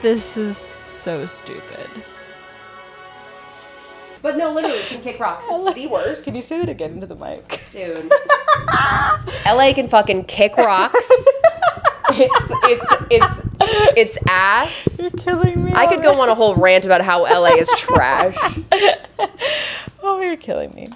This is so stupid. But no, literally, it can kick rocks. It's the worst. Can you say that again into the mic? Dude. LA can fucking kick rocks. It's ass. You're killing me. I could go on a whole rant about how LA is trash. Oh, you're killing me.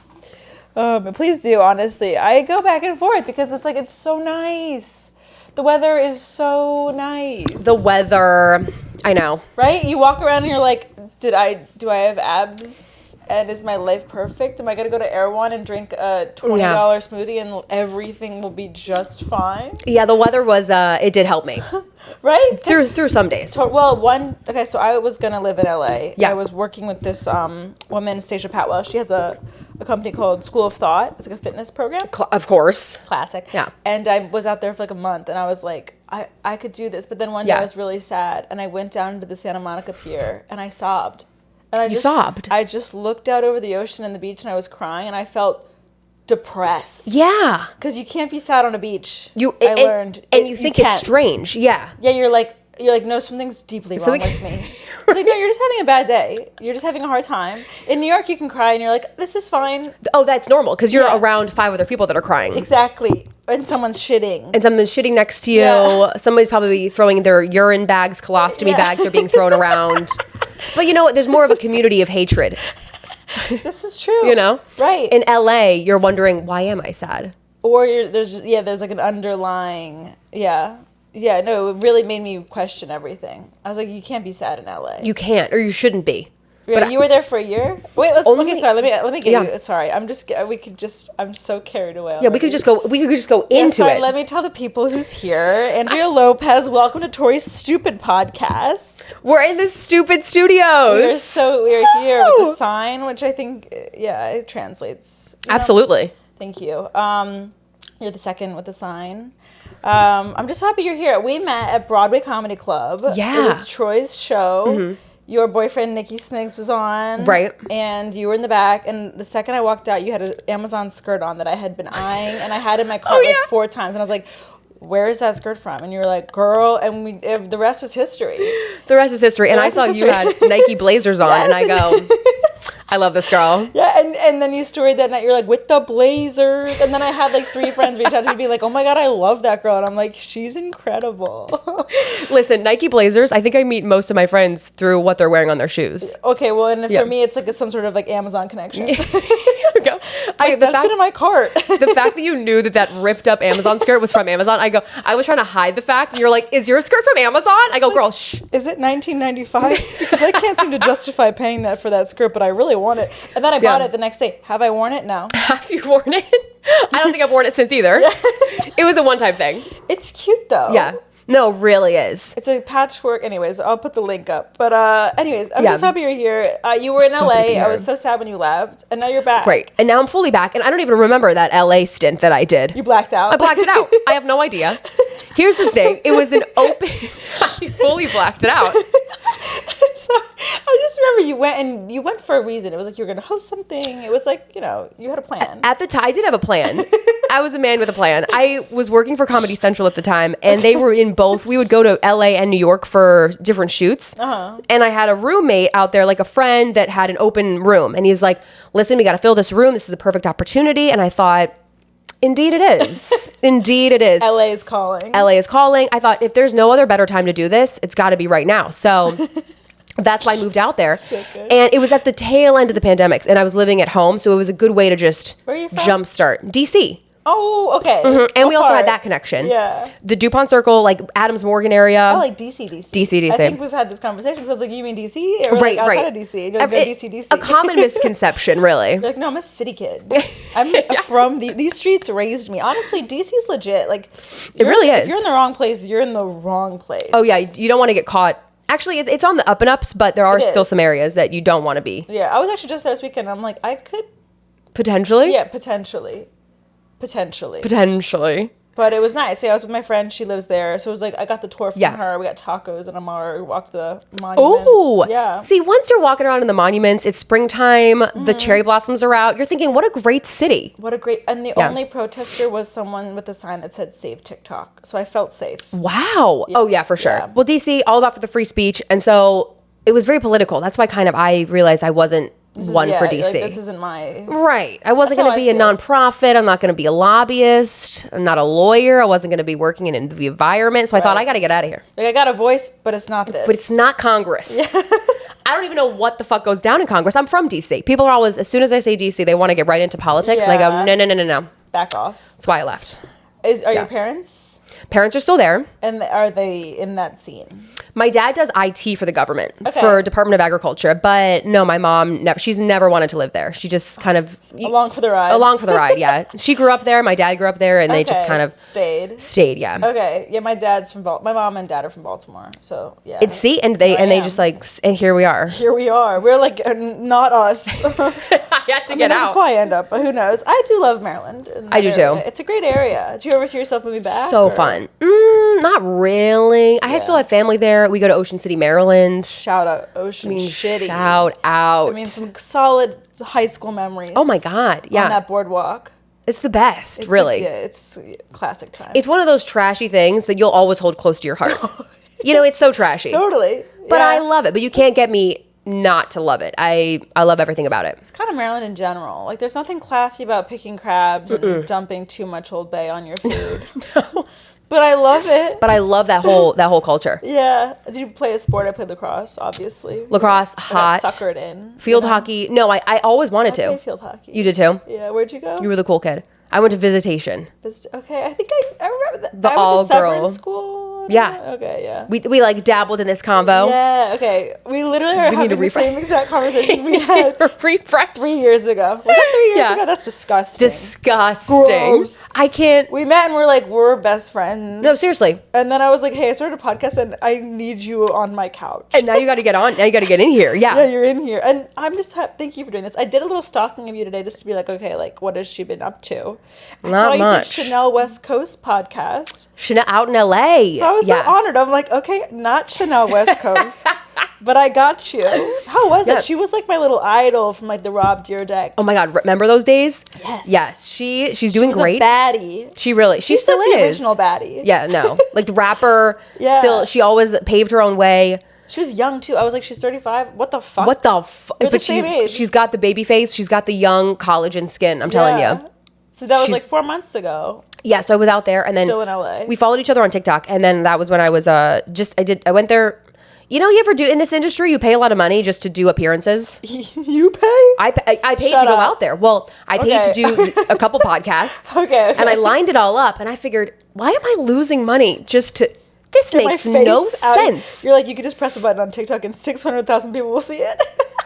But please do, honestly. I go back and forth because it's like, it's so nice. The weather is so nice. The weather, I know. Right? You walk around and you're like, do I have abs? And is my life perfect? Am I going to go to Erewhon and drink a $20 smoothie and everything will be just fine? Yeah, the weather was, it did help me. Right? Through some days. So I was going to live in LA. Yeah. I was working with this woman, Stacia Patwell. She has a company called School of Thought. It's like a fitness program. Of course. Classic. Yeah. And I was out there for like a month and I was like, I could do this. But then one day I was really sad and I went down to the Santa Monica Pier and I sobbed. And sobbed? I just looked out over the ocean and the beach and I was crying and I felt depressed. Yeah. Because you can't be sad on a beach. I learned. And you think it's strange. Yeah. Yeah, you're like, no, something's deeply wrong with me. It's like, no, you're just having a bad day. You're just having a hard time. In New York, you can cry and you're like, this is fine. Oh, that's normal because you're around 5 other people that are crying. Exactly. And someone's shitting. And someone's shitting next to you. Yeah. Somebody's probably throwing their urine bags, colostomy bags are being thrown around. But you know what? There's more of a community of hatred. This is true. You know? Right. In LA, you're wondering, why am I sad? Or there's like an underlying, Yeah, no, it really made me question everything. I was like, you can't be sad in LA. You can't, or you shouldn't be. Yeah, but you were there for a year? Wait, let me get you. Sorry, I'm so carried away already. Yeah, we could just go into it. Let me tell the people who's here. Andrea Lopez, welcome to Tori's Stupid Podcast. We're in the Stupid Studios. We're here with the sign, which I think, it translates. Absolutely. Thank you. You're the second with the sign. I'm just happy you're here. We met at Broadway Comedy Club. Yeah. It was Troy's show. Mm-hmm. Your boyfriend, Nikki Smiggs, was on. Right. And you were in the back. And the second I walked out, you had an Amazon skirt on that I had been eyeing. And I had in my cart 4 times. And I was like, where is that skirt from? And you were like, girl. And the rest is history. The rest is history. And I saw you had Nike Blazers on. And I go... I love this girl. Yeah, and then you storied that night. You're like, with the Blazers. And then I had like 3 friends reach out to me, be like, oh my God, I love that girl. And I'm like, she's incredible. Listen, Nike Blazers, I think I meet most of my friends through what they're wearing on their shoes. Okay, well, and for me, it's like some sort of like Amazon connection. Here we go. That's been in my cart. The fact that you knew that ripped up Amazon skirt was from Amazon, I was trying to hide the fact. And you're like, is your skirt from Amazon? I go, girl, shh. Is it $19.95? Because I can't seem to justify paying that for that skirt, but I really want it. And then I bought it the next day. Have I worn it? No. Have you worn it? I don't think I've worn it since either. It was a one-time thing. It's cute though. Yeah. No, it really is. It's a patchwork. Anyways, I'll put the link up. But anyways, I'm just happy you're here. You were in LA. I was so sad when you left. And now you're back. Right. And now I'm fully back. And I don't even remember that LA stint that I did. You blacked out? I blacked it out. I have no idea. Here's the thing. It was an open... I fully blacked it out. So I just remember you went for a reason. It was like you were going to host something. It was like, you had a plan. At the time, I did have a plan. I was a man with a plan. I was working for Comedy Central at the time, and they were in both. We would go to LA and New York for different shoots. Uh-huh. And I had a roommate out there, like a friend that had an open room. And he was like, listen, we got to fill this room. This is a perfect opportunity. And I thought... Indeed it is. Indeed it is. LA is calling. LA is calling. I thought if there's no other better time to do this, it's got to be right now. So that's why I moved out there. So good. And it was at the tail end of the pandemic, and I was living at home, so it was a good way to just jumpstart. DC. Oh, okay. Mm-hmm. And we also had that connection. Yeah. The DuPont Circle, like Adams Morgan area. I like DC. DC. I think we've had this conversation because I was like, you mean DC? Or right, like outside right. of DC? And you're like, DC. A common misconception, really. You're like, no, I'm a city kid. I'm from these streets raised me. Honestly, DC's legit. Like, it really is. If you're in the wrong place, you're in the wrong place. Oh, yeah. You don't want to get caught. Actually, it's on the up and ups, but there are still some areas that you don't want to be. Yeah, I was actually just there this weekend. I'm like, I could... Potentially? Yeah, potentially. But But it was nice. Yeah, I was with my friend. She lives there. So it was like, I got the tour from Yeah. her. We got tacos and Amara. We walked the monuments. Oh, yeah. See, once you're walking around in the monuments, it's springtime, the cherry blossoms are out. You're thinking, what a great city. What a great, and the only protester was someone with a sign that said save TikTok. So I felt safe. Wow. Oh, yeah, for sure. Yeah. Well, DC, all about for the free speech. And so it was very political. That's why I realized I wasn't one for DC. Like, this isn't my... Right. I wasn't That's going to be a how I nonprofit. I'm not going to be a lobbyist. I'm not a lawyer. I wasn't going to be working in the environment. So I thought, I got to get out of here. Like, I got a voice, but it's not this. But it's not Congress. I don't even know what the fuck goes down in Congress. I'm from DC. People are always, as soon as I say DC, they want to get right into politics. And I go, no. Back off. That's why I left. Are your parents? Parents are still there. And are they in that scene? My dad does IT for the government, for Department of Agriculture. But no, my mom, she's never wanted to live there. She just kind of... Along for the ride. Along for the ride, yeah. She grew up there. My dad grew up there. And they just kind of... Stayed, yeah. Okay. Yeah, my mom and dad are from Baltimore. So, yeah. And they just like... And here we are. Here we are. We're like, not us. I had to get out. I end up, but who knows? I do love Maryland. I do too. It's a great area. Do you ever see yourself moving back? So fun. Not really. I still have family there. We go to Ocean City, Maryland. Shout out Ocean City. Shout out. I mean, some solid high school memories. Oh my God. Yeah. On that boardwalk. It's the best, really. It's classic times. It's one of those trashy things that you'll always hold close to your heart. It's so trashy. Totally. But I love it. But you can't get me not to love it. I love everything about it. It's kind of Maryland in general. Like, there's nothing classy about picking crabs and dumping too much Old Bay on your food. No. But I love it. But I love that whole culture. Yeah. Did you play a sport? I played lacrosse, obviously. Lacrosse, hot. I got suckered in. Field hockey. No, I always wanted to. Played field hockey. You did too? Yeah. Where'd you go? You were the cool kid. I went to Visitation. Okay. I think I remember that. The all-girl school. Yeah. Okay, yeah. We like dabbled in this convo. Yeah, okay. We literally are having the same exact conversation we had refresh 3 years ago. Was that 3 years ago? That's disgusting. Disgusting. Gross. I can't. We met and we're like, we're best friends. No, seriously. And then I was like, hey, I started a podcast and I need you on my couch. And now you got to get on. Now you got to get in here. Yeah. Yeah, you're in here. And I'm just, thank you for doing this. I did a little stalking of you today just to be like, okay, like, what has she been up to? Not much. You did Chanel West Coast podcast. Chanel out in LA. So I was so honored. I'm like, okay, not Chanel West Coast, but I got you. How was it? She was like my little idol from like the Rob Dyrdek. Oh my God, remember those days? Yes. Yes, she's doing great. A baddie. She still like is. The original baddie. Yeah, no, like the rapper. Yeah. Still, she always paved her own way. She was young too. I was like, she's 35. What the fuck? But the same age. She's got the baby face. She's got the young collagen skin. I'm telling you. So that was like 4 months ago. Yeah, so I was out there and then still in LA. We followed each other on TikTok and then that was when I was I went there. You know, you ever do in this industry, you pay a lot of money just to do appearances. You pay? I paid to go out there. Well, I paid to do a couple podcasts. Okay. And I lined it all up and I figured, why am I losing money just to this makes no sense. You're like, you could just press a button on TikTok and 600,000 people will see it.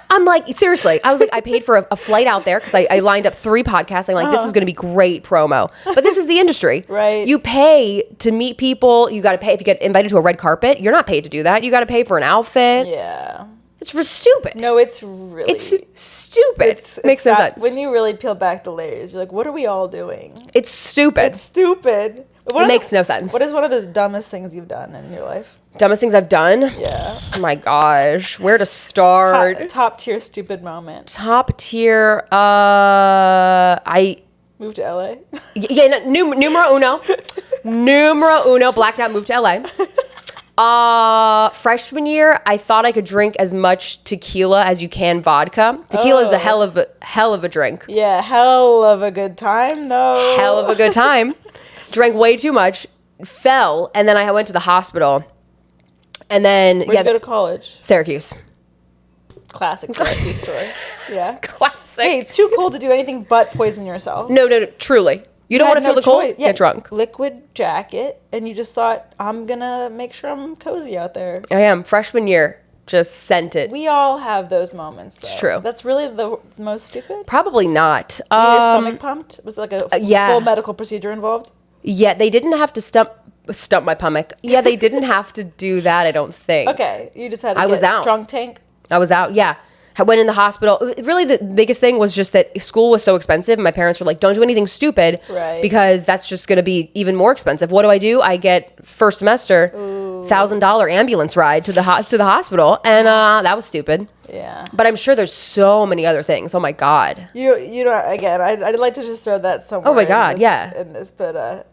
I'm like, seriously. I was like, I paid for a flight out there because I lined up 3 podcasts. I'm like, this is going to be great promo. But this is the industry. Right. You pay to meet people. You got to pay. If you get invited to a red carpet, you're not paid to do that. You got to pay for an outfit. Yeah. It's stupid. No, it's really... It's stupid. It makes no sense. When you really peel back the layers, you're like, what are we all doing? It's stupid. It's stupid. It makes no sense. What is one of the dumbest things you've done in your life? Dumbest things I've done? Yeah. Oh my gosh. Where to start? Top tier stupid moment. Top tier, I... Moved to LA? Yeah, numero uno. Numero uno, blacked out, moved to LA. Freshman year, I thought I could drink as much tequila as you can vodka. Tequila is a hell of a drink. Yeah, hell of a good time, though. Hell of a good time. Drank way too much, fell, and then I went to the hospital. And then, Where'd you go to college? Syracuse. Classic Syracuse story. Yeah. Classic. Hey, it's too cold to do anything but poison yourself. No, truly. You don't want to feel the cold? Get drunk. Liquid jacket, and you just thought, I'm going to make sure I'm cozy out there. I am. Freshman year, just sent it. We all have those moments, though. It's true. That's really the most stupid? Probably not. Your stomach pumped? Was there like a full medical procedure involved? Yeah, they didn't have to stump my stomach. Yeah, they didn't have to do that, I don't think. Okay, you just had to get drunk tank? I was out, yeah. I went in the hospital. Really, the biggest thing was just that school was so expensive. And my parents were like, don't do anything stupid because that's just going to be even more expensive. What do? I get first semester $1,000 ambulance ride to the hospital. And that was stupid. Yeah. But I'm sure there's so many other things. Oh, my God. You know, again, I'd like to just throw that somewhere. Oh, my God, in this, but...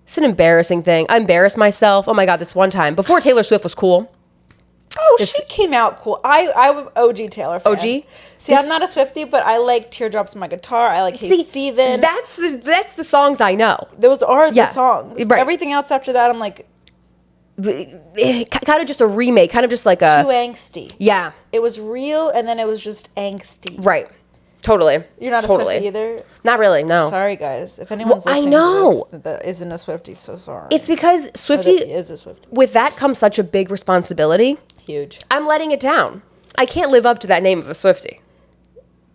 It's an embarrassing thing. I embarrassed myself. Oh, my God, this one time. Before Taylor Swift was cool. Oh, she came out cool. I'm OG Taylor fan. OG? See, I'm not a Swiftie, but I like Teardrops on My Guitar. I like Hey Steven. That's the songs I know. Those are the songs. Right. Everything else after that, I'm like... Kind of just a remake. Kind of just like a... Too angsty. Yeah. It was real, and then it was just angsty. Right. Totally. You're not a Swiftie either? Not really, no. Sorry, guys. If anyone's listening to this that isn't a Swiftie, so sorry. It's because Swiftie... is a Swiftie. With that comes such a big responsibility. Huge. I'm letting it down. I can't live up to that name of a Swiftie.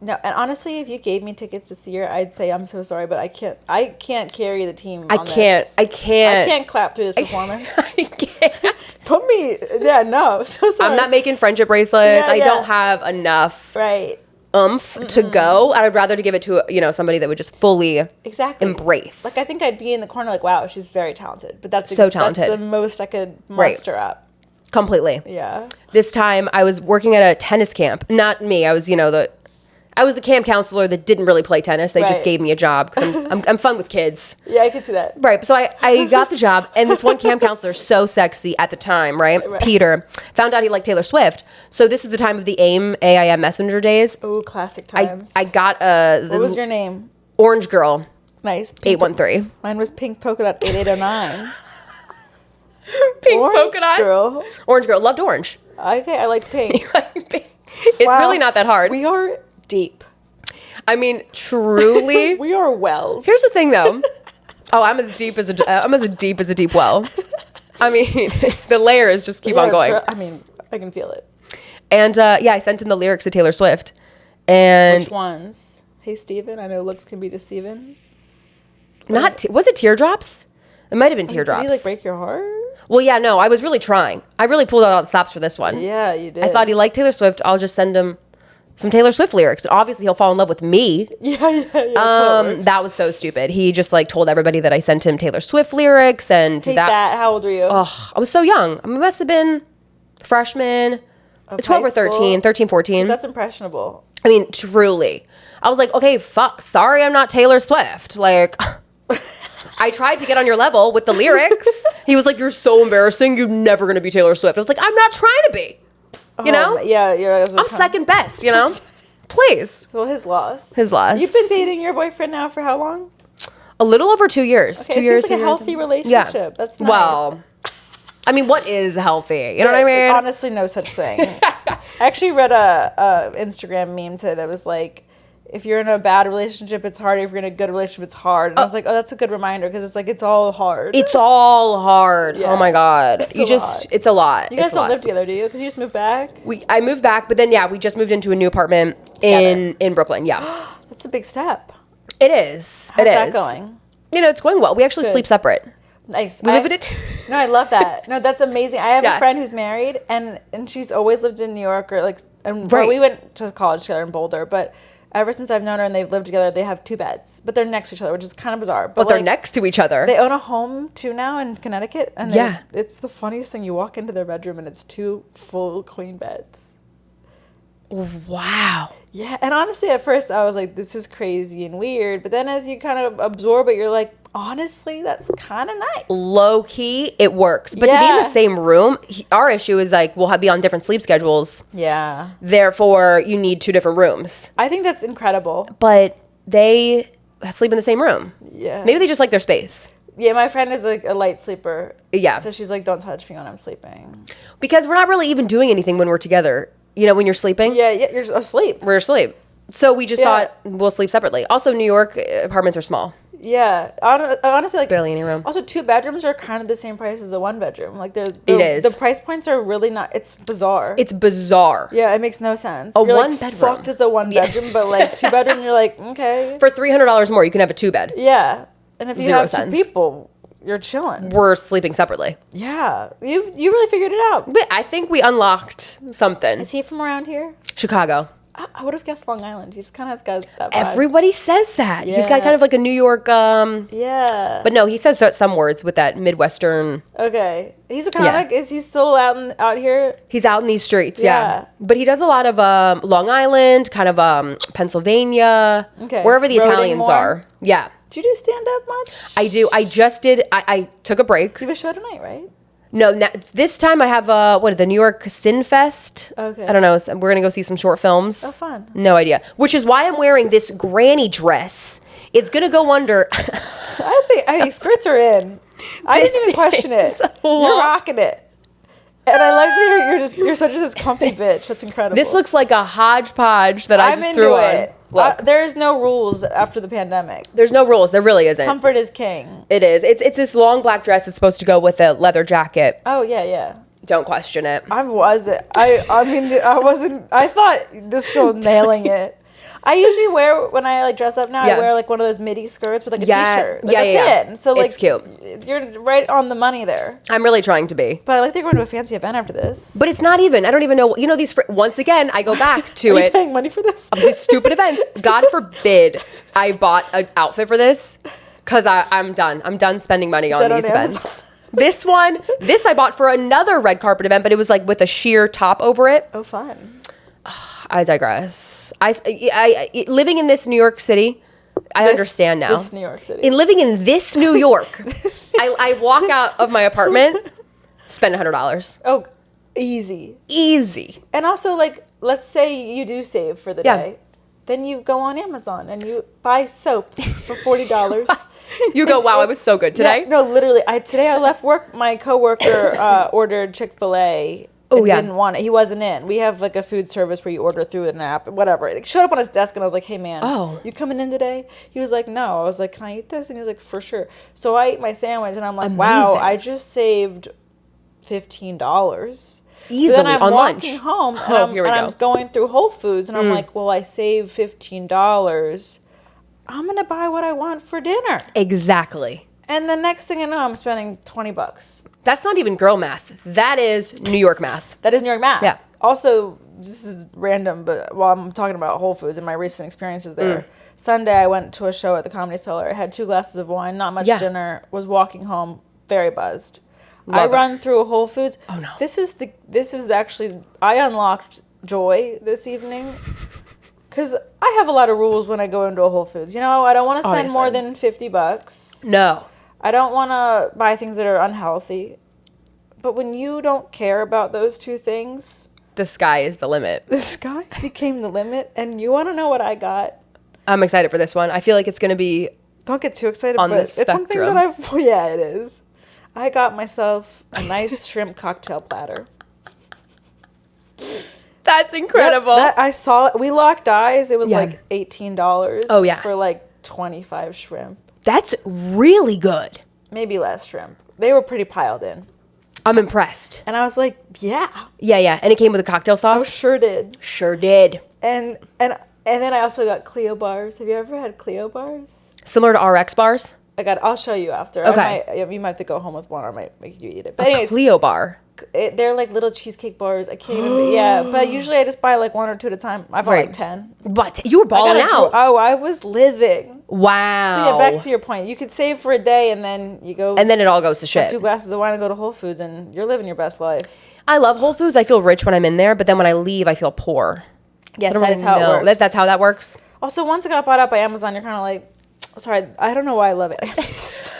No, and honestly, if you gave me tickets to see her, I'd say I'm so sorry, but I can't carry the team. I can't clap through this performance. I can't. Put me. Yeah, no. So sorry. I'm not making friendship bracelets. I don't have enough. Right. To go. I would rather to give it to somebody that would just fully embrace. Like I think I'd be in the corner like, wow, she's very talented. But that's so talented. That's the most I could muster up. Completely. Yeah. This time I was working at a tennis camp. Not me. I was the camp counselor that didn't really play tennis. They just gave me a job because I'm fun with kids. Yeah, I can see that. Right. So I got the job, and this one camp counselor, so sexy at the time, right? Peter, found out he liked Taylor Swift. So this is the time of the AIM Messenger days. Oh, classic times. I got what was your name? Orange Girl. Nice. 813. Mine was Pink Polka Dot 8809. Pink Polka Dot? Girl. Orange Girl. Loved orange. Okay, I like pink. You like pink? It's really not that hard. We are deep. I mean, truly. We are wells. Here's the thing, though. Oh, I'm as deep as a deep well. I mean, the layers just keep on going. I mean, I can feel it. And I sent him the lyrics to Taylor Swift. And which ones? Hey, Steven, I know looks can be deceiving. Was it Teardrops? It might have been Teardrops. Did he break your heart? Well, yeah, no, I was really trying. I really pulled out all the stops for this one. Yeah, you did. I thought he liked Taylor Swift. I'll just send him some Taylor Swift lyrics. And obviously, he'll fall in love with me. Yeah. That was so stupid. He just told everybody that I sent him Taylor Swift lyrics. And Take that. How old were you? Oh, I was so young. I must have been freshman, 12 or 13, 14. That's impressionable. I mean, truly. I was like, okay, fuck. Sorry, I'm not Taylor Swift. I tried to get on your level with the lyrics. He was like, you're so embarrassing. You're never going to be Taylor Swift. I was like, I'm not trying to be. You know? Yeah. I'm second best, Please. Well, his loss. His loss. You've been dating your boyfriend now for how long? A little over 2 years. Okay, 2 it years. Seems like a healthy relationship. Yeah. That's nice. Well, I mean, what is healthy? You know what I mean? Honestly, no such thing. I actually read a Instagram meme today that was like, if you're in a bad relationship, it's hard. If you're in a good relationship, it's hard. And I was like, oh, that's a good reminder because it's like it's all hard. It's all hard. Yeah. Oh my God. It's a lot. You guys don't live together, do you? Because you just moved back? I moved back, but then we just moved into a new apartment in Brooklyn. Yeah. That's a big step. It is. How's that going? It's going well. We actually sleep separate. Nice. We live in it. No, I love that. No, that's amazing. I have a friend who's married and she's always lived in New York we went to college together in Boulder, but ever since I've known her and they've lived together, they have 2 beds, but they're next to each other, which is kind of bizarre. But they're next to each other. They own a home too now in Connecticut, and it's the funniest thing. You walk into their bedroom and it's 2 full queen beds. Wow. Yeah, and honestly, at first I was like, this is crazy and weird, but then as you kind of absorb it, you're like, honestly, that's kind of nice. Low key, it works. But to be in the same room, our issue is we'll be on different sleep schedules. Yeah. Therefore, you need 2 different rooms. I think that's incredible. But they sleep in the same room. Yeah. Maybe they just like their space. Yeah, my friend is a light sleeper. Yeah. So she's like, don't touch me when I'm sleeping. Because we're not really even doing anything when we're together. When you're sleeping? Yeah, you're asleep. We're asleep. So we just thought we'll sleep separately. Also, New York apartments are small. Yeah, honestly, barely any room. Also, 2 bedrooms are kind of the same price as a 1 bedroom. It is. The price points are really not. It's bizarre. It's bizarre. Yeah, it makes no sense. You're 1 bedroom. Fucked as a 1 bedroom, but 2 bedroom, you're like, okay. For $300 more, you can have a 2 bed. Yeah, and if you have $0. 2 people, you're chilling. We're sleeping separately. Yeah, you really figured it out. But I think we unlocked something. Is he from around here? Chicago. I would have guessed Long Island. He just kind of has got that vibe. Everybody says that. Yeah. He's got kind of like a New York. Yeah. But no, he says some words with that Midwestern. Okay. He's a comic. Yeah. Is he still out here? He's out in these streets, yeah. But he does a lot of Long Island, kind of Pennsylvania, wherever the Italians are. Yeah. Do you do stand-up much? I do. I just did. I took a break. You have a show tonight, right? No, this time I have the New York Sin Fest. Okay. I don't know. So we're gonna go see some short films. Oh, fun. No idea. Which is why I'm wearing this granny dress. It's gonna go under. I think skirts are in. I didn't even question it. You're rocking it. And I like that you're such a comfy bitch. That's incredible. This looks like a hodgepodge that I just threw on. Look. There is no rules after the pandemic. There's no rules. There really isn't. Comfort is king. It is. It's this long black dress that's supposed to go with a leather jacket. Oh, yeah. Don't question it. I wasn't. I wasn't. I thought this girl was nailing it. I usually wear, when I dress up now, I wear one of those midi skirts with a t-shirt. That's it. So it's cute. You're right on the money there. I'm really trying to be. But I like that you're going to a fancy event after this. But it's not even. I don't even know. These. Once again, I go back to Are it. You paying money for this? Of these stupid events. God forbid I bought an outfit for this, because I'm done. I'm done spending money on these events. This I bought for another red carpet event, but it was with a sheer top over it. Oh, fun. I digress. I living in this New York City, I understand now. This New York City. In living in this New York, I walk out of my apartment, spend $100. Oh, easy. And also, let's say you do save for the day. Then you go on Amazon and you buy soap for $40. You go, wow, I was so good today. Yeah, no, literally. Today I left work. My coworker ordered Chick-fil-A. Didn't want it. He wasn't in. We have a food service where you order through an app, whatever. It showed up on his desk and I was like, hey man, you coming in today? He was like, no. I was like, can I eat this? And he was like, for sure. So I ate my sandwich and I'm like, wow, I just saved $15. Easily then I'm on walking lunch. home and I'm going through Whole Foods and I'm like, well, I saved $15. I'm going to buy what I want for dinner. Exactly. And the next thing I know, I'm spending $20. That's not even girl math. That is New York math. That is New York math. Yeah. Also, this is random, but while I'm talking about Whole Foods and my recent experiences there, Sunday I went to a show at the Comedy Cellar. I had 2 glasses of wine, not much dinner, was walking home, very buzzed. Run through a Whole Foods. Oh no. This is actually, I unlocked joy this evening. Because I have a lot of rules when I go into a Whole Foods. I don't want to spend more than $50. No. I don't want to buy things that are unhealthy. But when you don't care about those 2 things... The sky is the limit. The sky became the limit. And you want to know what I got? I'm excited for this one. I feel like it's going to be... Don't get too excited, on but the spectrum. It's something that Yeah, it is. I got myself a nice shrimp cocktail platter. That's incredible. I saw it. We locked eyes. It was $18. Oh, yeah. For 25 shrimp. That's really good. Maybe less shrimp. They were pretty piled in. I'm impressed. And I was like, yeah. Yeah. And it came with a cocktail sauce? Oh, sure did. Sure did. And then I also got Clio bars. Have you ever had Clio bars? Similar to RX bars? I'll show you after. Okay. You might have to go home with one or I might make you eat it. But anyways, Clio bar. They're like little cheesecake bars. I can't even. Yeah, but usually I just buy 1 or 2 at a time. I bought 10. But you were balling out. I was living. Wow. So yeah, back to your point. You could save for a day and then you go. And then it all goes to shit. Have 2 glasses of wine and go to Whole Foods and you're living your best life. I love Whole Foods. I feel rich when I'm in there, but then when I leave, I feel poor. Yes, that is how it works. That's how that works. Also, once it got bought out by Amazon, you're kind of like, sorry, I don't know why I love it.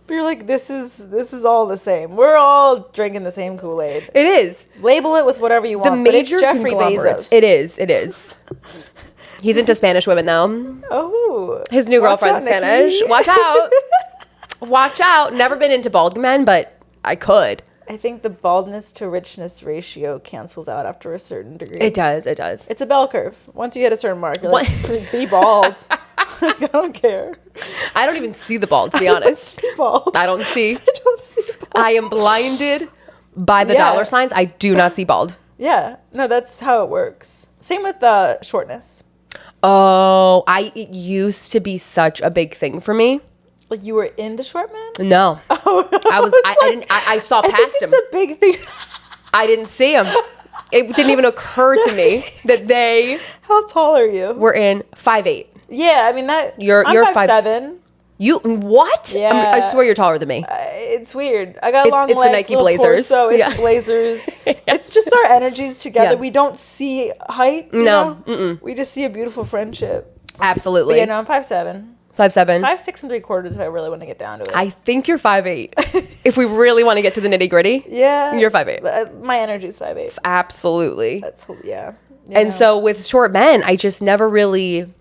But you're like, this is all the same. We're all drinking the same Kool-Aid. It is. Label it with whatever you want. The major but it's Jeffrey conglomerates. Bezos. It is. He's into Spanish women, though. Oh. His new girlfriend's Spanish. Nikki. Watch out. Watch out. Never been into bald men, but I could. I think the baldness to richness ratio cancels out after a certain degree. It does. It's a bell curve. Once you hit a certain mark, you're like, be bald. I don't care. I don't even see the bald, to be honest. Bald. I don't see. I don't see bald. I am blinded by the dollar signs. I do not see bald. Yeah. No, that's how it works. Same with shortness. Oh, it used to be such a big thing for me. Like you were into short men? No. I saw past him. It's a big thing. I didn't see him. It didn't even occur to me that they How tall are you? were in 5'8". Yeah, I mean that. You're I'm 5'7". You what? Yeah. I swear you're taller than me. It's weird. I got long it's legs, the Nike little Blazers. torso, it's the Blazers. It's just our energies together. Yeah. We don't see height. You know? We just see a beautiful friendship. Absolutely. But yeah, no, I'm 5'7". 5'7". 5'6" 3/4" if I really want to get down to it. I think you're 5'8". If we really want to get to the nitty gritty, yeah, you're 5'8". My energy's 5'8". Absolutely. That's yeah. And so with short men, I just never really.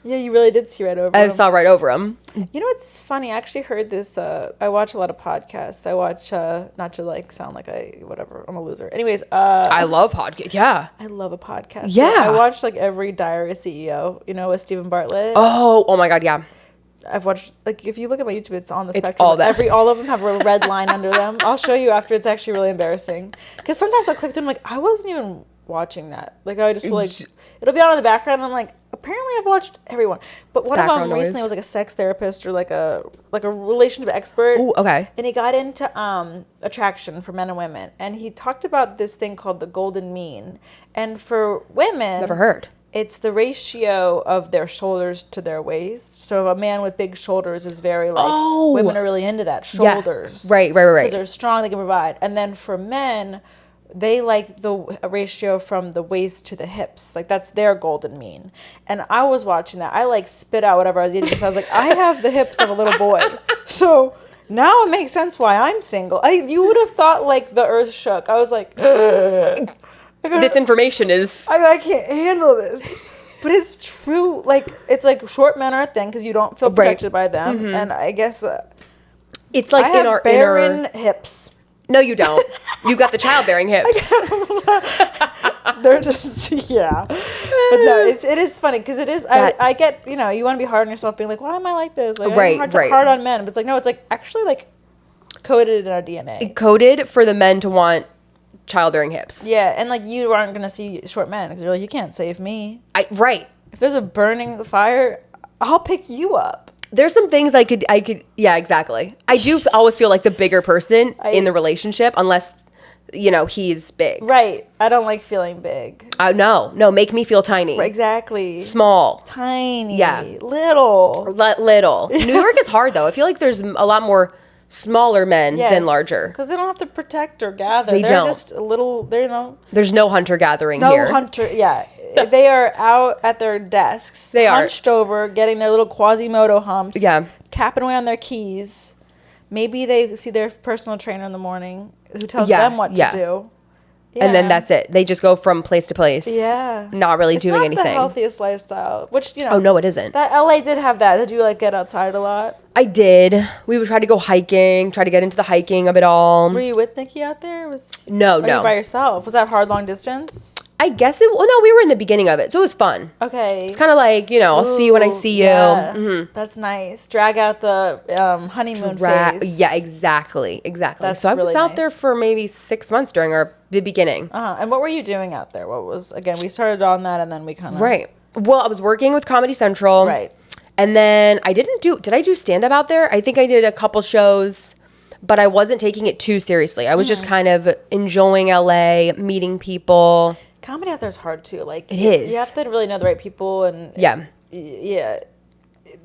Yeah, you really did see right over I him. saw right over him. You know, it's funny. I actually heard this. I watch a lot of podcasts. I watch, not to like sound like I'm a loser. Anyways. I love podcasts. Yeah. I love a podcast. Yeah. So I watch like every Diary of a CEO, with Stephen Bartlett. Oh my God. Yeah. I've watched, like, if you look at my YouTube, it's on the It's spectrum. all that. All of them have a red line under them. I'll show you after. It's actually really embarrassing. Because sometimes I'll click through and I'm like, I wasn't even watching that. Like, I just feel like it'll be on in the background and I'm like, apparently I've watched everyone. But one of them recently was like a sex therapist or like a relationship expert. Ooh, okay. And he got into attraction for men and women. And he talked about this thing called the golden mean. And for women, Never heard. it's the ratio of their shoulders to their waist. So a man with big shoulders is very like, women are really into that, shoulders. Yeah. Right. Because they're strong, they can provide. And then for men, they like the ratio from the waist to the hips. Like, that's their golden mean. And I was watching that. I like spit out whatever I was eating because I was like, I have the hips of a little boy. So now it makes sense why I'm single. You would have thought like the earth shook. I was like, this information is. I can't handle this. But it's true. Like, it's like short men are a thing because you don't feel protected by them. Mm-hmm. And I guess it's like I have in our barren hips. No, you don't. You got the childbearing hips. They're just, yeah. But no, it is funny because it is, I get, you want to be hard on yourself being like, why am I like this? Like, I'm hard on men. But it's like, no, it's like actually like coded in our DNA. Coded for the men to want childbearing hips. Yeah, and like you aren't going to see short men because you're like, you can't save me. Right. If there's a burning fire, I'll pick you up. There's some things I could, yeah, exactly. I do always feel like the bigger person in the relationship, unless, he's big. Right. I don't like feeling big. No, make me feel tiny. Exactly. Small. Tiny. Yeah. Little. Little. New York is hard, though. I feel like there's a lot more smaller men than larger. Because they don't have to protect or gather. They're don't. Just a little, There's no hunter-gathering here. No hunter, yeah. They are out at their desks, hunched over, getting their little Quasimodo humps, tapping away on their keys. Maybe they see their personal trainer in the morning who tells them what to do. Yeah. And then that's it. They just go from place to place. Yeah. Not really doing anything. It's not the healthiest lifestyle, which, Oh, no, it isn't. That LA did have that. Did you, get outside a lot? I did. We would try to go hiking, try to get into the hiking of it all. Were you with Nikki out there? No. Were you by yourself? Was that hard, long distance? I guess no, we were in the beginning of it, so it was fun. Okay. It's kind of like, I'll see you when I see you. Yeah. Mm-hmm. That's nice. Drag out the honeymoon phase. Yeah, exactly. That's so I was really out nice. there for maybe 6 months during the beginning. And what were you doing out there? We started on that and then we kind of... Right. Well, I was working with Comedy Central. Right. And then did I do stand-up out there? I think I did a couple shows, but I wasn't taking it too seriously. I was just kind of enjoying LA, meeting people. Comedy out there is hard too. Like, it is. You have to really know the right people and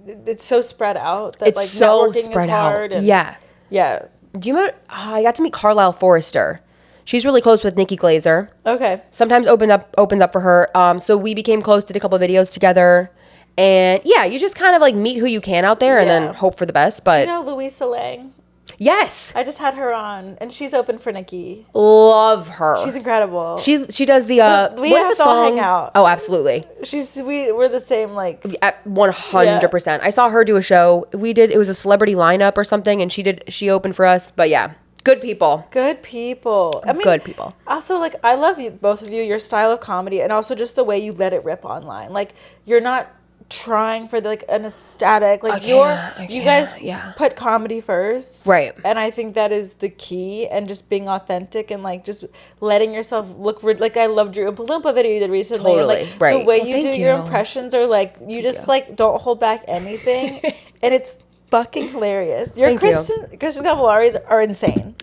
it's so spread out that it's so networking spread is hard. out. And, yeah. Do you remember? I got to meet Carlisle Forrester. She's really close with Nikki Glazer. Okay. Sometimes opens up for her. So we became close, did a couple of videos together. And yeah, you just kind of like meet who you can out there and then hope for the best. But do you know Louisa Lang? Yes. I just had her on and she's open for Nikki. Love her. She's incredible. She does the we have to all hang out. Oh, absolutely. We're the same, like at 100%. Yeah. I saw her do a show. It was a celebrity lineup or something and she opened for us. But yeah. Good people. I mean, good people. Also, I love you, both of you, your style of comedy, and also just the way you let it rip online. Like, you're not trying for an aesthetic. You guys put comedy first. Right. And I think that is the key, and just being authentic and, just letting yourself look... I loved your Oompa Loompa video you did recently. Totally, and, right. The way you do your impressions are, you just, don't hold back anything. And it's fucking hilarious. Kristen Cavallari's are insane.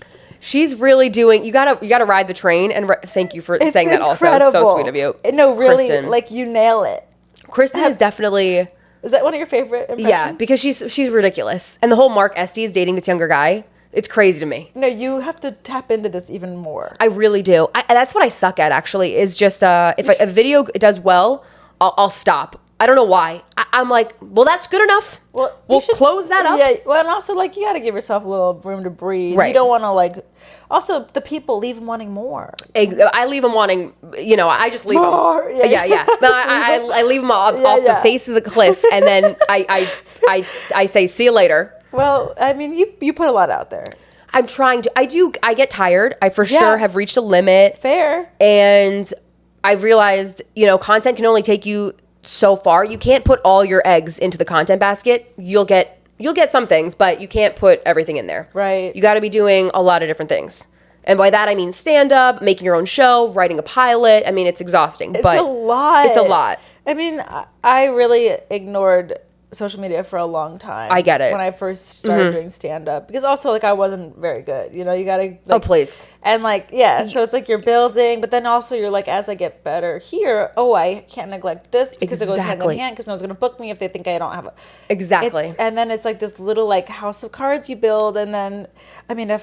She's really doing. You gotta ride the train. And thank you for saying that. Incredible. Also, so sweet of you. No, really, Kristen. like you nail it. Kristen is definitely. Is that one of your favorite impressions? Yeah, because she's ridiculous, and the whole Mark Estes dating this younger guy. It's crazy to me. No, you have to tap into this even more. I really do. That's what I suck at, actually, is just if a video does well, I'll stop. I don't know why. I'm like, well, that's good enough. Well, we'll close that up. Yeah, well, and also, like, you got to give yourself a little room to breathe. Right. You don't want to, like... Also, the people leave them wanting more. I leave them wanting, I just leave more. them. Yeah. No, I leave them off the face of the cliff, and then I say, see you later. Well, I mean, you put a lot out there. I'm trying to. I get tired. I for sure have reached a limit. Fair. And I've realized, content can only take you so far. You can't put all your eggs into the content basket. You'll get some things, but you can't put everything in there. Right. You got to be doing a lot of different things. And by that, I mean stand-up, making your own show, writing a pilot. I mean, it's exhausting. It's a lot. It's a lot. I mean, I really ignored social media for a long time. I get it. When I first started doing stand-up. Because also, like, I wasn't very good. You got to... Like, oh, please. And, like, yeah, so it's like you're building, but then also you're like, as I get better here, I can't neglect this because it goes hand in hand because no one's going to book me if they think I don't have a... Exactly. And then it's like this little, like, house of cards you build, and then, I mean,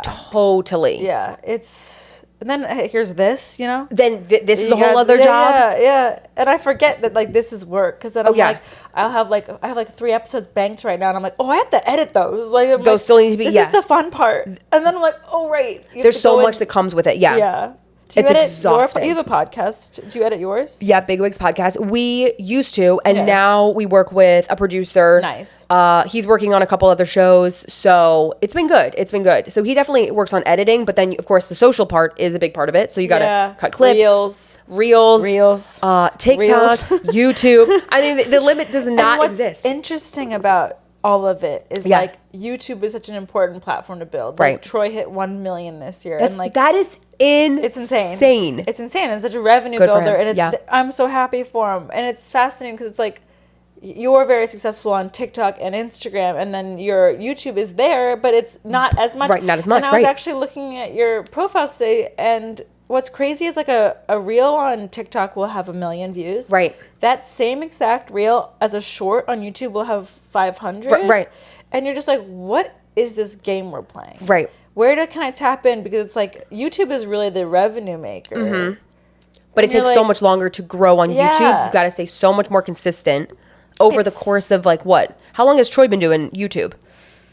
Totally. Yeah, it's... And then here's this, Then this is a whole other job. Yeah. And I forget that, like, this is work. Because then I'm like, I have like 3 episodes banked right now. And I'm like, I have to edit those. Like, those still need to be, This is the fun part. And then I'm like, right. There's so much that comes with it. Yeah. Yeah. It's exhausting. You have a podcast. Do you edit yours? Yeah, Big Wigs podcast. We used to, and now we work with a producer. Nice. He's working on a couple other shows, so it's been good. So he definitely works on editing, but then, of course, the social part is a big part of it. So you got to cut clips. Reels. TikTok, YouTube. I mean, the limit does not exist. What's interesting about all of it is like YouTube is such an important platform to build. Like, Troy hit 1 million this year. That is it's insane. It's insane. It's such a revenue builder. And I'm so happy for him. And it's fascinating because it's like you're very successful on TikTok and Instagram, and then your YouTube is there, but it's not as much. Right, not as much. And I was actually looking at your profile today, and what's crazy is like a reel on TikTok will have 1 million views. Right. That same exact reel as a short on YouTube will have 500. Right. And you're just like, what is this game we're playing? Right. Where can I tap in? Because it's like YouTube is really the revenue maker. Mm-hmm. But it takes so much longer to grow on YouTube. You got to stay so much more consistent over the course of like what? How long has Troy been doing YouTube?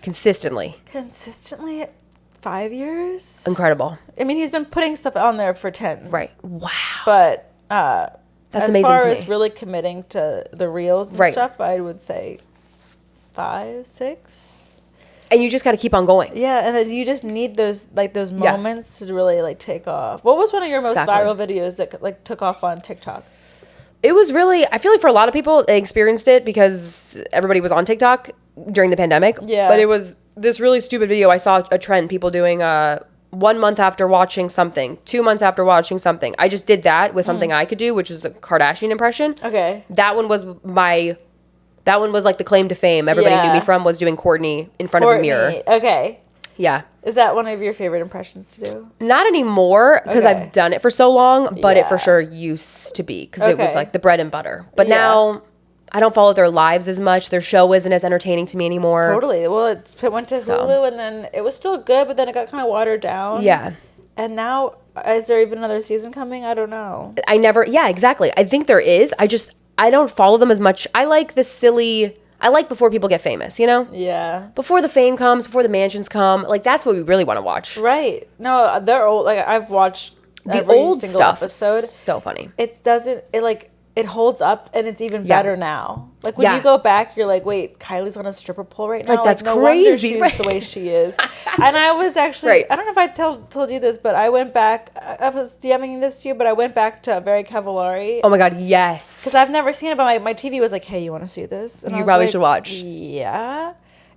Consistently 5 years. Incredible. I mean, he's been putting stuff on there for 10. Right. Wow. But that's as amazing far to as me. really committing to the reels and stuff, I would say 5, 6. And you just got to keep on going. Yeah, and then you just need those moments to really like take off. What was one of your most viral videos that like took off on TikTok? It was really, I feel like for a lot of people, they experienced it because everybody was on TikTok during the pandemic. Yeah. But it was this really stupid video. I saw a trend, people doing 1 month after watching something, 2 months after watching something. I just did that with something I could do, which is a Kardashian impression. Okay. That one was like the claim to fame. Everybody knew me from was doing Courtney in front of a mirror. Okay. Yeah. Is that one of your favorite impressions to do? Not anymore because I've done it for so long, but it for sure used to be because it was like the bread and butter. But now I don't follow their lives as much. Their show isn't as entertaining to me anymore. Totally. Well, it went to Hulu and then it was still good, but then it got kind of watered down. Yeah. And now, is there even another season coming? I don't know. Yeah, exactly. I think there is. I don't follow them as much. I like before people get famous, Yeah. Before the fame comes, before the mansions come. Like, that's what we really want to watch. Right. No, they're old. Like, I've watched the old single stuff. Episode. So funny. It holds up, and it's even better now. Like, when you go back, you're like, wait, Kylie's on a stripper pole right now? Like, that's no crazy. Wonder she's the way she is. And I was actually, I don't know if I told you this, but I went back, I was DMing this to you, but I went back to Very Cavallari. Oh my God, yes. Because I've never seen it, but my TV was like, hey, you want to see this? And you probably should watch. Yeah.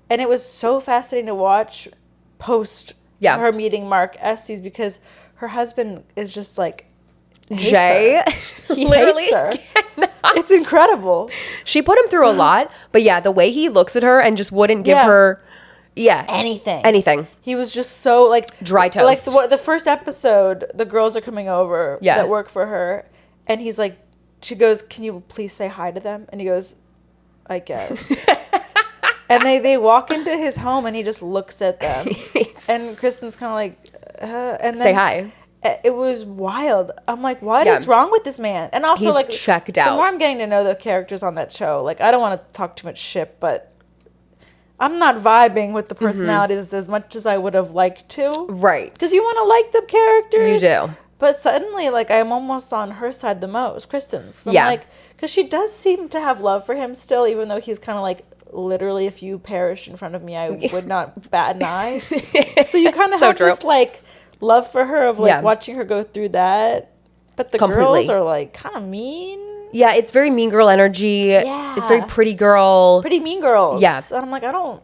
And it was so fascinating to watch post her meeting Mark Estes because her husband is just like, Jay, he hates her. It's incredible. She put him through a lot, but the way he looks at her and just wouldn't give her, Anything. He was just so like dry toast. Like the first episode, the girls are coming over that work for her, and he's like, she goes, "Can you please say hi to them?" And he goes, "I guess." And they walk into his home, and he just looks at them, and Kristen's kind of like, and then say hi. It was wild. I'm like, what is wrong with this man? And also, he's like, checked out. The more I'm getting to know the characters on that show, like, I don't want to talk too much shit, but I'm not vibing with the personalities as much as I would have liked to. Right. Because you want to like the characters. You do. But suddenly, like, I'm almost on her side the most, Kristen's. So I'm like, because she does seem to have love for him still, even though he's kind of like, literally, if you perish in front of me, I would not bat an eye. So you kind of have this, like, love for her of like watching her go through that, but the girls are like kind of mean. Yeah, it's very mean girl energy. Yeah, it's very pretty girl, pretty mean girls. Yeah, and I'm like, I don't.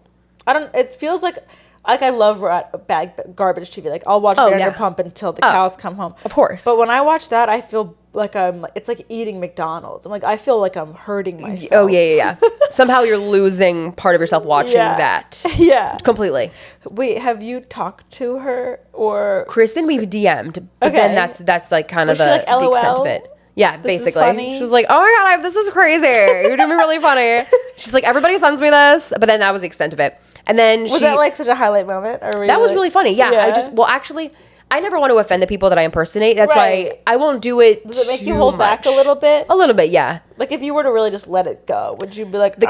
It feels like I love bad garbage TV. Like I'll watch Vanderpump until the cows come home. Of course, but when I watch that, I feel like it's like eating McDonald's. I'm like, I feel like I'm hurting myself. Oh yeah. Somehow you're losing part of yourself watching that. Yeah, completely. Wait, have you talked to her or Kristen? We've DM'd, but then that's like kind of the extent of it. Yeah, basically. She was like, "Oh my god, this is crazy. You're doing me really funny." She's like, "Everybody sends me this," but then that was the extent of it. And then was that like such a highlight moment? Or that was really funny. Yeah, actually, I never want to offend the people that I impersonate. That's why I won't do it. Does it make you hold back a little bit? A little bit, yeah. Like if you were to really just let it go, would you be like,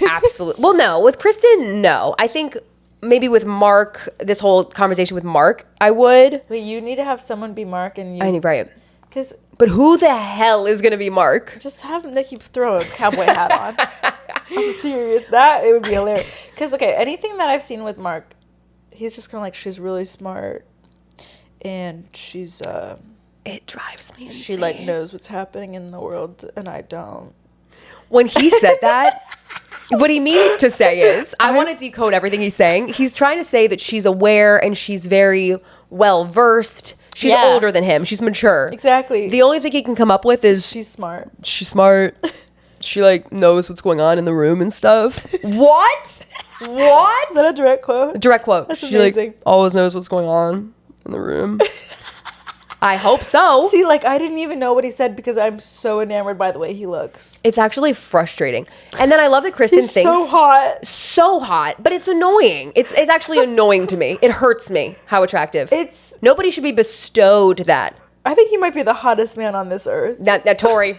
absolutely? Well, no. With Kristen, no. I think maybe with Mark, this whole conversation with Mark, I would. Wait, you need to have someone be Mark, and you. I need But who the hell is gonna be Mark? Just have Nikki throw a cowboy hat on. I'm serious. It would be hilarious. Because anything that I've seen with Mark, he's just kind of like, she's really smart, and she's it drives me insane. She like knows what's happening in the world, and I don't. When he said that, what he means to say is, I want to decode everything he's saying. He's trying to say that she's aware and she's very well versed. She's older than him. She's mature. Exactly. The only thing he can come up with is she's smart. She's smart. She like knows what's going on in the room and stuff. What? Is that a direct quote? Direct quote. That's she amazing. like always knows what's going on in the room. I hope so. See, like I didn't even know what he said because I'm so enamored by the way he looks. It's actually frustrating. And then I love that Kristen thinks so hot, but it's annoying. It's actually annoying to me. It hurts me how attractive. Nobody should be bestowed that. I think he might be the hottest man on this earth. Now Torey.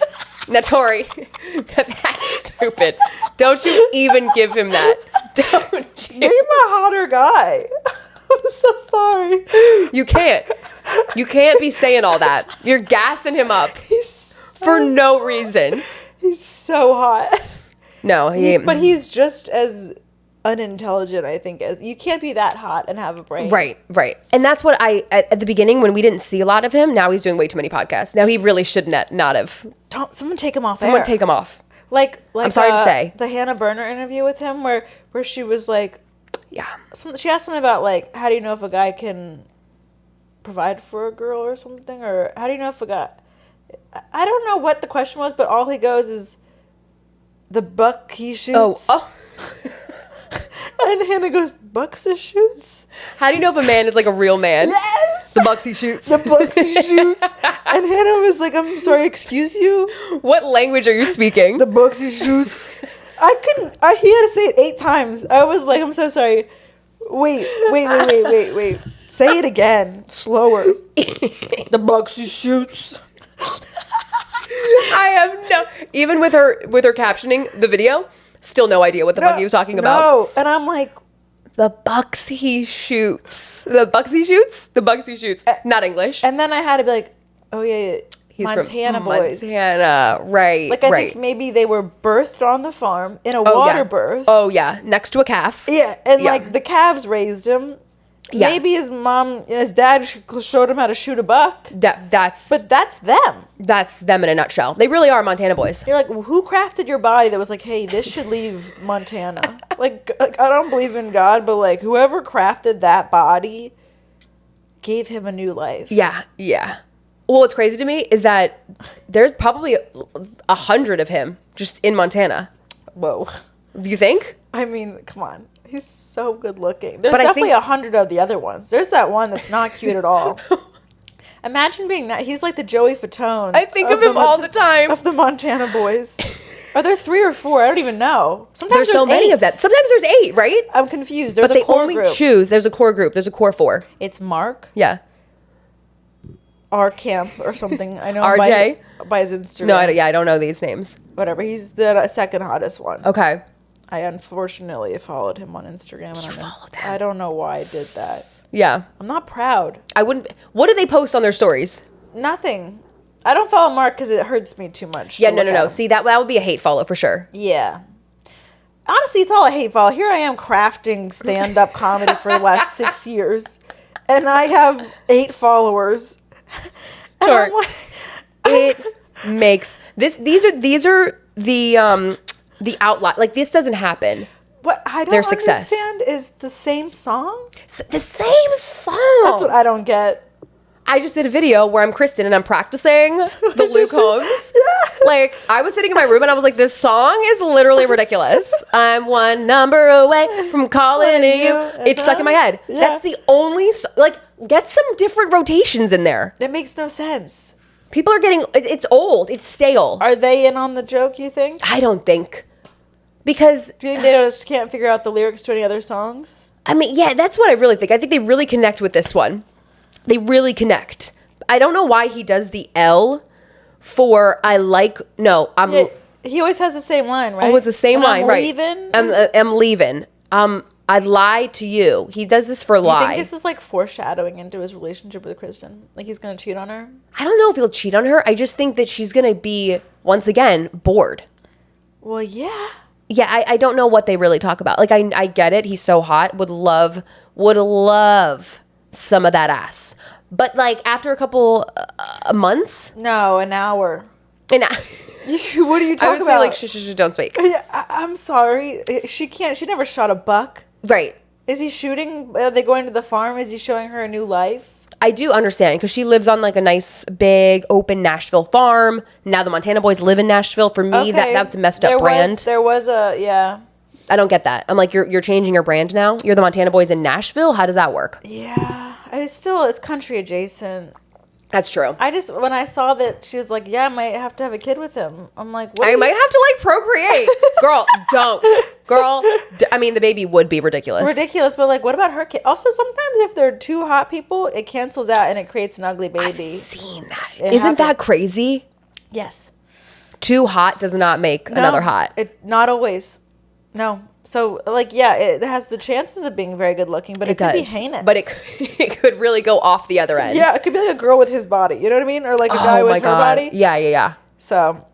That's stupid. Don't you even give him that. Don't you? Name a hotter guy. I'm so sorry. You can't be saying all that. You're gassing him up for no reason. He's so hot. No, but he's just as unintelligent, I think, as you can't be that hot and have a brain. Right. And that's what at the beginning when we didn't see a lot of him, now he's doing way too many podcasts. Now he really should not have. Someone take him off. Someone take him off. Like I'm sorry to say. The Hannah Berner interview with him where she was like, yeah. She asked something about like, how do you know if a guy can provide for a girl or something? Or how do you know if a guy... I don't know what the question was, but all he goes is, the buck he shoots. Oh. And Hannah goes, bucks he shoots? How do you know if a man is like a real man? Yes! The bucks he shoots. The bucks he shoots. And Hannah was like, I'm sorry, excuse you? What language are you speaking? The bucks he shoots. I couldn't. He had to say it 8 times. I was like, I'm so sorry. Wait. Say it again. Slower. The bucks he shoots. I have no... Even with her captioning the video, still no idea what the fuck he was talking about. No. And I'm like... The bucks he shoots. The bucks he shoots? The bucks he shoots. Not English. And then I had to be like, oh, yeah. He's Montana from BoyZ. Montana, right. Like, I think maybe they were birthed on the farm in a water birth. Oh, yeah. Next to a calf. Yeah. And, like, the calves raised him. Yeah. Maybe his mom, his dad showed him how to shoot a buck. But that's them. That's them in a nutshell. They really are Montana boys. You're like, well, who crafted your body that was like, hey, this should leave Montana? like, I don't believe in God, but like, whoever crafted that body gave him a new life. Yeah. Well, what's crazy to me is that there's probably 100 of him just in Montana. Whoa. Do you think? I mean, come on. He's so good looking. There's But definitely 100 of the other ones. There's that one that's not cute at all. Imagine being that. He's like the Joey Fatone. I think of him all the time. Of the Montana boys. Are there 3 or 4? I don't even know. Sometimes there's so many of them. Sometimes there's 8, right? I'm confused. There's but they only choose. There's a core group. There's a core 4. It's Mark. Yeah. R Camp or something. I know RJ by his Instagram. No, I don't know these names. Whatever. He's the second hottest one. Okay. I unfortunately followed him on Instagram. You followed him. I don't know why I did that. Yeah. I'm not proud. I wouldn't. What do they post on their stories? Nothing. I don't follow Mark because it hurts me too much. Yeah, no. See, that would be a hate follow for sure. Yeah. Honestly, it's all a hate follow. Here I am crafting stand-up comedy for the last 6 years, and I have 8 followers. Sure. It makes this. These are the outline. Like, this doesn't happen. What I don't understand is the same song. The same song. That's what I don't get. I just did a video where I'm Kristen and I'm practicing the Luke Combs. Like, I was sitting in my room and I was like, this song is literally ridiculous. I'm one number away from calling you. It's stuck in my head. Yeah. That's the only, like, get some different rotations in there. It makes no sense. People are getting, it's old. It's stale. Are they in on the joke, you think? I don't think. Because. Do you think they just can't figure out the lyrics to any other songs? I mean, yeah, that's what I really think. I think they really connect with this one. They really connect. I don't know why he does the L for I like. No, I'm. Yeah, he always has the same line, right? Oh, it's the same line, right? Leaving. I'm leaving. I lie to you. He does this for lie. You think this is like foreshadowing into his relationship with Kristen? Like he's gonna cheat on her? I don't know if he'll cheat on her. I just think that she's gonna be once again bored. Well, yeah. Yeah, I don't know what they really talk about. Like I get it. He's so hot. Would love some of that ass. But like after a couple months? No, an hour. What are you talking about? I would say like shh, don't speak. I'm sorry. She never shot a buck. Right. Is he shooting? Are they going to the farm? Is he showing her a new life? I do understand because she lives on like a nice big open Nashville farm. Now the Montana boys live in Nashville. For me, okay. that's a messed up brand. There was yeah. I don't get that. I'm like, you're changing your brand now? You're the Montana boys in Nashville? How does that work? Yeah. It's country adjacent. That's true. When I saw that she was like, yeah, I might have to have a kid with him. I'm like, I might have to like procreate. Girl, don't. Girl, I mean, the baby would be ridiculous. Ridiculous, but like, what about her kid? Also, sometimes if they're 2 hot people, it cancels out and it creates an ugly baby. I've seen that. Isn't that crazy? Yes. 2 hot does not make another hot. Not always. No. So, like, yeah, it has the chances of being very good looking, but it could be heinous. But it could really go off the other end. Yeah, it could be like a girl with his body. You know what I mean? Or like a guy with her body. Yeah. So,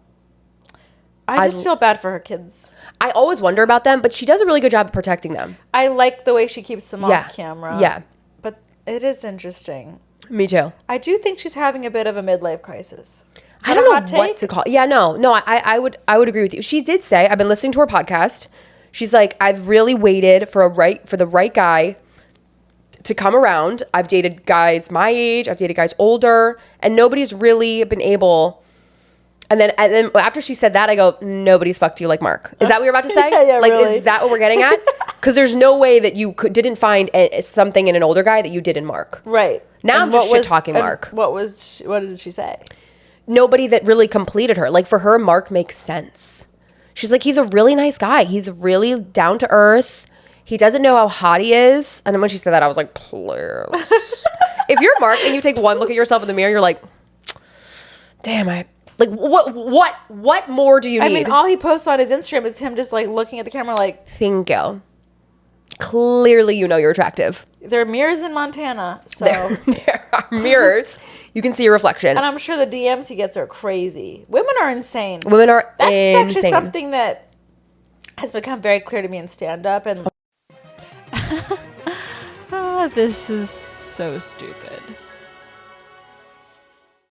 I just feel bad for her kids. I always wonder about them, but she does a really good job of protecting them. I like the way she keeps them off camera. Yeah. But it is interesting. Me too. I do think she's having a bit of a midlife crisis. I don't know what to call. Yeah, no. I would agree with you. She did say, I've been listening to her podcast. She's like, I've really waited for the right guy to come around. I've dated guys my age. I've dated guys older, and nobody's really been able. And then after she said that, I go, nobody's fucked you like Mark. Is that what you're about to say? Yeah, like, really. Is that what we're getting at? Because there's no way that you didn't find something in an older guy that you did in Mark. Right. Now I'm just shit talking Mark. What did she say? Nobody that really completed her. Like for her, Mark makes sense. She's like, he's a really nice guy. He's really down to earth. He doesn't know how hot he is. And then when she said that, I was like, please. If you're Mark and you take one look at yourself in the mirror, you're like, damn, like what more do you need? I mean, all he posts on his Instagram is him just like looking at the camera like, thank you. Clearly you know you're attractive. There are mirrors in Montana, so there are mirrors. You can see your reflection. And I'm sure the DMs he gets are crazy. Women are insane. That's actually something that has become very clear to me in stand-up. And this is so stupid.